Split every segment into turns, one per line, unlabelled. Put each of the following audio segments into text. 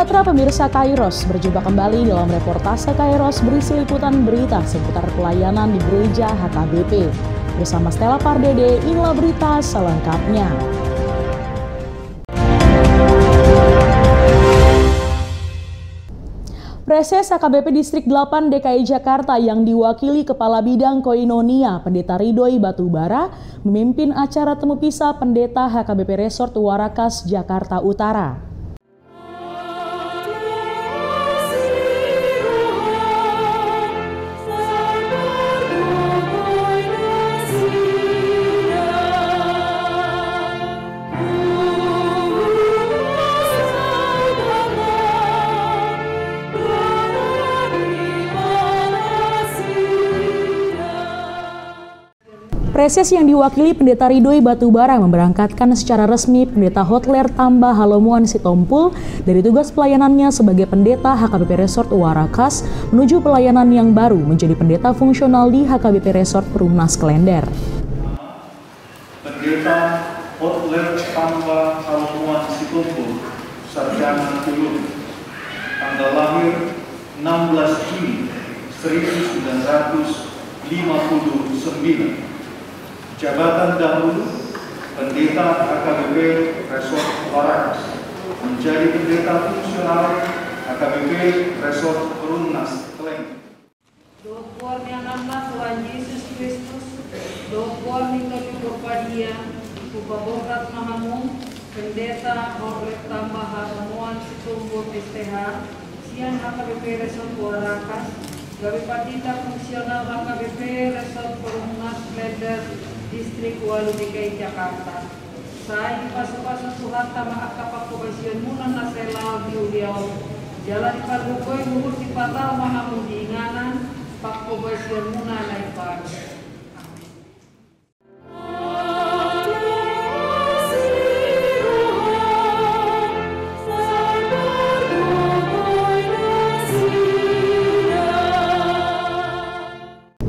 sejahtera pemirsa Kairos, berjumpa kembali dalam reportase Kairos berisi liputan berita seputar pelayanan di gereja HKBP. Bersama Stella Pardede, inilah berita selengkapnya. Preses HKBP Distrik 8 DKI Jakarta yang diwakili Kepala Bidang Koinonia Pendeta Ridhoi Batubara memimpin acara temu pisah Pendeta HKBP Resort Warakas Jakarta Utara. Preses yang diwakili Pendeta Ridhoi Batubara memberangkatkan secara resmi Pendeta Hotler Tambah Halomuan Sitompul dari tugas pelayanannya sebagai Pendeta HKBP Resort Warakas menuju pelayanan yang baru menjadi pendeta fungsional di HKBP Resort Perumnas Klender.
Pendeta Hotler Tambah Halomuan Sitompul, Sarjana Teologi, tanggal lahir 16 Juni 1959. Jabatan dahulu Pendeta HKBP Resort Warakas, menjadi pendeta fungsional HKBP Resort Perumnas Klender.
Dokornya nama Tuhan Yesus Kristus, dokor nikah berpadia, Kupabokat Mahamung, Pendeta Hotler Tambah Halomuan Sitompul STH, Sian HKBP Resort Warakas, Gawe Patita fungsional HKBP Resort Perumnas Klender Distrik 8 DKI Jakarta. Saya dipasok-pasok Tuhan tama akapak kebaisian munan naselal di uliau. Jalan di Padukoi mulut di patal mahamu diinganan pak kebaisian munan naipar.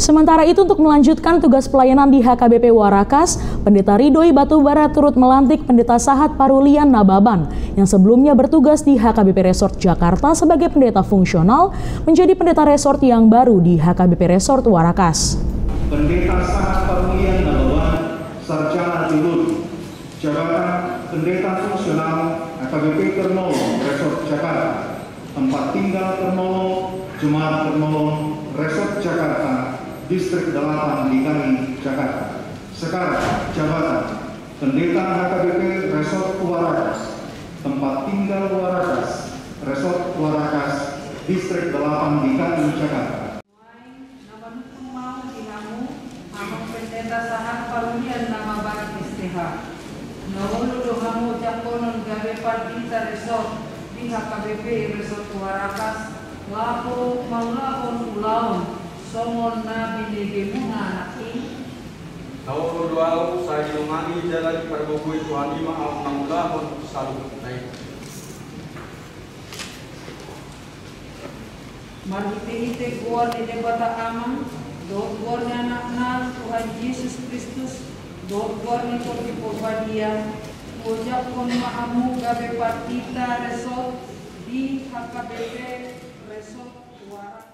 Sementara itu untuk melanjutkan tugas pelayanan di HKBP Warakas, Pendeta Ridhoi Batubara turut melantik Pendeta Sahat Parulian Nababan yang sebelumnya bertugas di HKBP Resort Jakarta sebagai pendeta fungsional menjadi pendeta resort yang baru di HKBP Resort Warakas.
Pendeta Sahat Parulian Nababan, Sarjana Teologi, jabatan Pendeta Fungsional HKBP Ternolong Resort Jakarta, tempat tinggal Ternolong, Jemaat Ternolong Resort Jakarta, Distrik 8 DKI Jakarta. Sekarang jabatan Pendeta HKBP Resort Warakas, tempat tinggal Warakas, Resort Warakas, Distrik 8 DKI Jakarta.
Nama hukum mau dinamu, nama Pendeta Sahat Parulian nama baik STH. Nawulu dohamu jakonon gawe partita resort di HKBP Resort Warakas, lapo maulahon ulaun. Somon nabi negemuna naki.
Tahu doa saya diomani jalan perbogui Tuhan lima al-Namulahun salut naik.
Marhite-hite kuar di debata aman, dokor anak Tuhan Yesus Kristus, dokor ni kopi pobadia, ojak kon maamu gabe partita resort di HKBP Resort Warakas.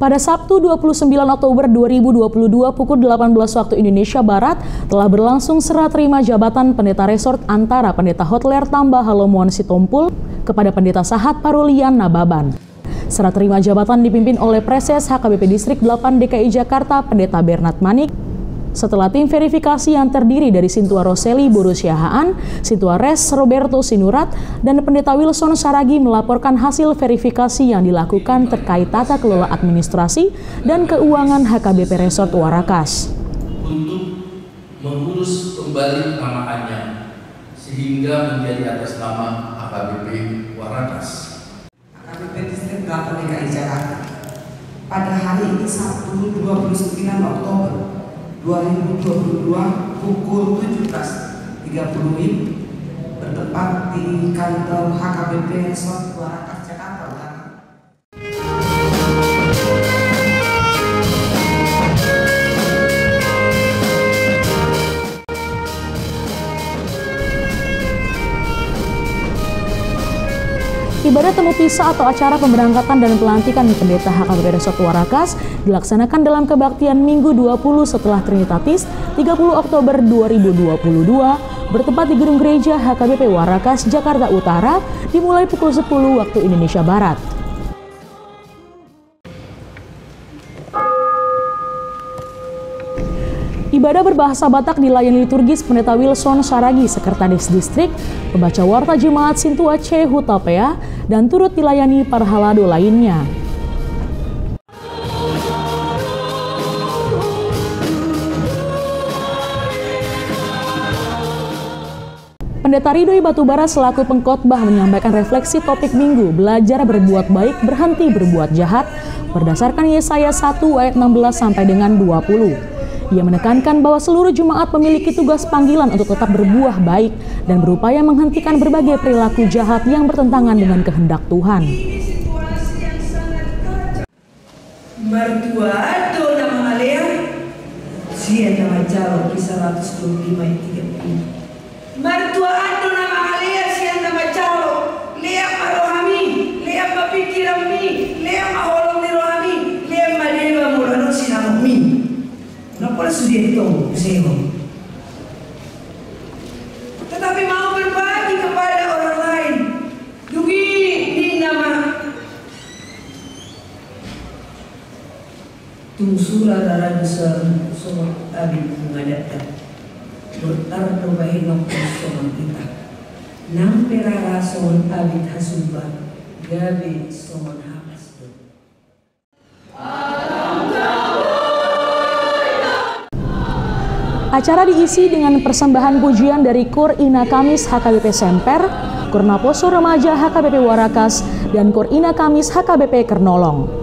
Pada Sabtu 29 Oktober 2022 pukul 18 waktu Indonesia Barat telah berlangsung serah terima jabatan pendeta resort antara Pendeta Hotler Tambah Halomuan Sitompul kepada Pendeta Sahat Parulian Nababan. Serah terima jabatan dipimpin oleh Preses HKBP Distrik 8 DKI Jakarta Pendeta Bernard Manik setelah tim verifikasi yang terdiri dari Sintua Roseli Borusiahaan, Sintua Res Roberto Sinurat, dan Pendeta Wilson Saragi melaporkan hasil verifikasi yang dilakukan terkait tata kelola administrasi dan keuangan HKBP Resort Warakas.
Untuk mengurus kembali penamaannya sehingga menjadi atas nama HKBP Warakas.
HKBP Distrik 8 DKI Jakarta. Pada hari ini Sabtu 29 Oktober 2022 pukul 17.30 WIB bertempat di kantor HKBP Resort Warakas Jakarta Utara.
Ibadah temu pisah atau acara pemberangkatan dan pelantikan pendeta HKBP Resort Warakas dilaksanakan dalam kebaktian Minggu 20 setelah Trinitatis 30 Oktober 2022 bertempat di Gedung Gereja HKBP Warakas, Jakarta Utara dimulai pukul 10 waktu Indonesia Barat. Ibadah berbahasa Batak dilayani liturgis Pendeta Wilson Saragi, Sekretaris Distrik, pembaca warta jemaat Sintua C. Hutapea, dan turut dilayani para halado lainnya. Pendeta Ridhoi Batubara selaku pengkhotbah menyampaikan refleksi topik minggu belajar berbuat baik, berhenti berbuat jahat berdasarkan Yesaya 1 ayat 16 sampai dengan 20. Ia menekankan bahwa seluruh jemaat memiliki tugas panggilan untuk tetap berbuah baik dan berupaya menghentikan berbagai perilaku jahat yang bertentangan dengan kehendak Tuhan.
Mertua do nama Alea, sia nama Jawa kisah 125 ayat 30. Mertua do nama Alea, sia nama Jawa, Lea marohami, Lea mapikirami, Lea maholong rohami, Lea madewa murano sinamumi. Kenapa sudah itu sewa? Tetapi mau berbagi kepada orang lain. Dugi di nama Tungsura darah besar sobat abid mengadapkan bertar dobahin nokta sobat kita. Nampera sobat abid hasuba gabi sobat hakas.
Acara diisi dengan persembahan pujian dari Kur Ina Kamis HKBP Semper, Kur Naposo Remaja HKBP Warakas, dan Kur Ina Kamis HKBP Kernolong.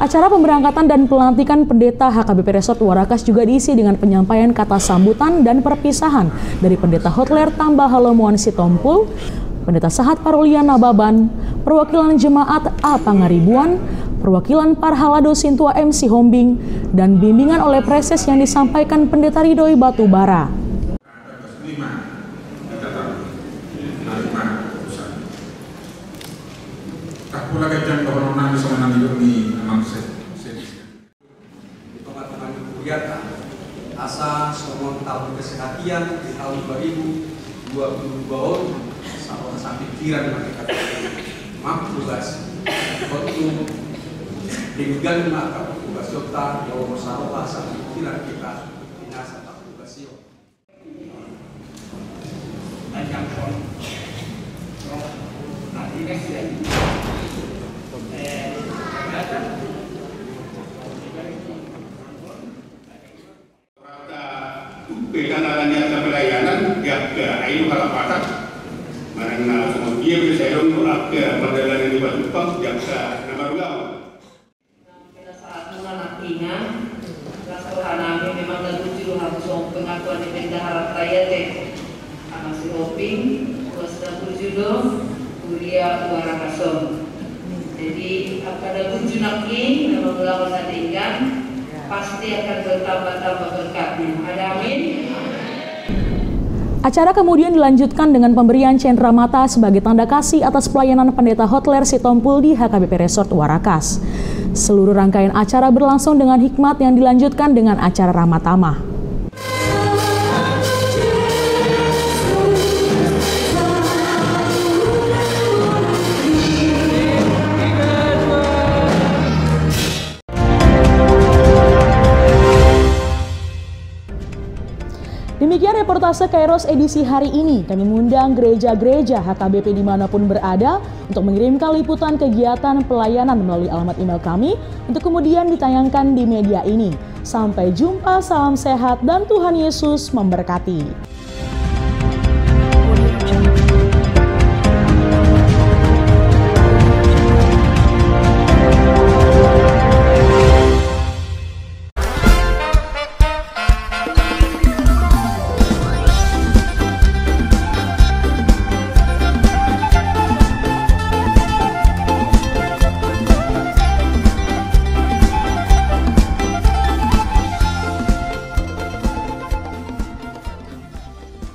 Acara pemberangkatan dan pelantikan pendeta HKBP Resort Warakas juga diisi dengan penyampaian kata sambutan dan perpisahan dari pendeta Hotler Tambah Halomuan Sitompul, pendeta Sahat Parulian Nababan, perwakilan jemaat A Pangaribuan, perwakilan Parhalado Sintua MC Hombing, dan bimbingan oleh preses yang disampaikan Pendeta Ridhoi Batubara.
Asa semua tahun kesehatan di tahun 2022 sama pikiran mereka mampu tugas waktu dengan maka tugas serta yang masalah sama pikiran kita binasa tak tugas yo macam pun nanti next
Peganalan yang pelayanan yang ke ayu halapatak mana kemudian bisa dong ke perjalanan di Batupang yang ke Namarugao.
Pada saat mula nantinya, rasa namin memang nagtujuh harus pengakuan di bendahara raya teh, anak si Hombing, kuasa tujuh kuliah uara kasong. Jadi apabila tujuh naki memang melawan nantikan. Pasti akan bertambah-tambah berkatnya. Ada amin.
Acara kemudian dilanjutkan dengan pemberian cenderamata sebagai tanda kasih atas pelayanan Pendeta Hotler Sitompul di HKBP Resort Warakas. Seluruh rangkaian acara berlangsung dengan hikmat yang dilanjutkan dengan acara ramah tamah. Demikian reportase Kairos edisi hari ini. Kami mengundang gereja-gereja HKBP dimanapun berada untuk mengirimkan liputan kegiatan pelayanan melalui alamat email kami untuk kemudian ditayangkan di media ini. Sampai jumpa, salam sehat, dan Tuhan Yesus memberkati.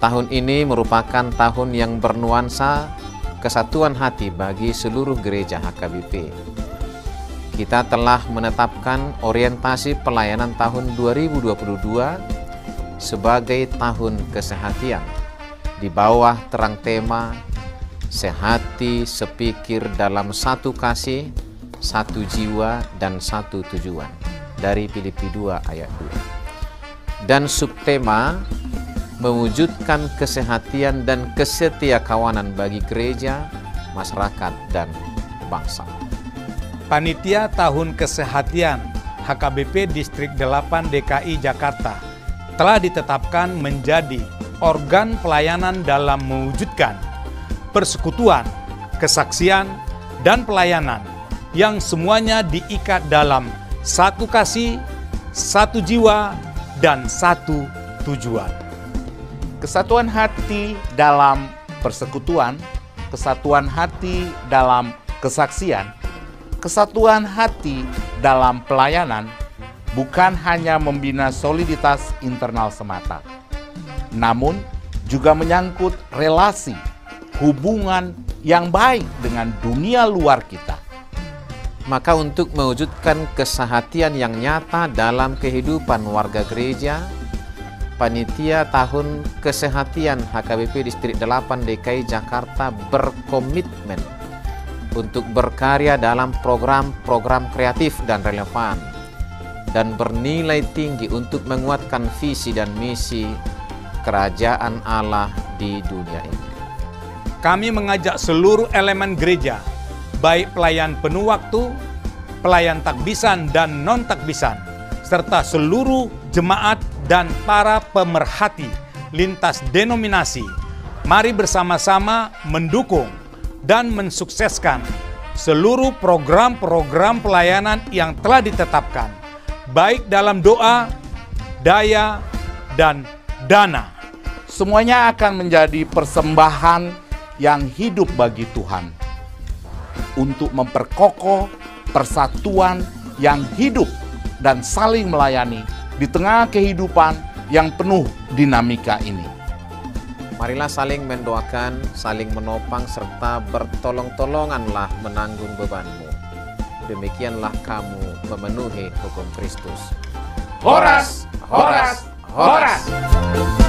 Tahun ini merupakan tahun yang bernuansa kesatuan hati bagi seluruh gereja HKBP. Kita telah menetapkan orientasi pelayanan tahun 2022 sebagai tahun kesehatian di bawah terang tema sehati sepikir dalam satu kasih, satu jiwa, dan satu tujuan dari Filipi 2 ayat 2. Dan subtema mewujudkan kesehatian dan kesetiakawanan bagi gereja, masyarakat, dan bangsa.
Panitia Tahun Kesehatian HKBP Distrik 8 DKI Jakarta telah ditetapkan menjadi organ pelayanan dalam mewujudkan persekutuan, kesaksian, dan pelayanan yang semuanya diikat dalam satu kasih, satu jiwa, dan satu tujuan.
Kesatuan hati dalam persekutuan, kesatuan hati dalam kesaksian, kesatuan hati dalam pelayanan bukan hanya membina soliditas internal semata, namun juga menyangkut relasi, hubungan yang baik dengan dunia luar kita.
Maka untuk mewujudkan kesehatian yang nyata dalam kehidupan warga gereja, Panitia Tahun Kesehatian HKBP Distrik 8 DKI Jakarta berkomitmen untuk berkarya dalam program-program kreatif dan relevan dan bernilai tinggi untuk menguatkan visi dan misi Kerajaan Allah di dunia ini.
Kami mengajak seluruh elemen gereja, baik pelayan penuh waktu, pelayan takbisan dan non-takbisan, serta seluruh jemaat dan para pemerhati lintas denominasi, mari bersama-sama mendukung dan mensukseskan seluruh program-program pelayanan yang telah ditetapkan, baik dalam doa, daya, dan dana.
Semuanya akan menjadi persembahan yang hidup bagi Tuhan untuk memperkokoh persatuan yang hidup dan saling melayani di tengah kehidupan yang penuh dinamika ini.
Marilah saling mendoakan, saling menopang, serta bertolong-tolonganlah menanggung bebanmu. Demikianlah kamu memenuhi hukum Kristus.
Horas, horas, horas!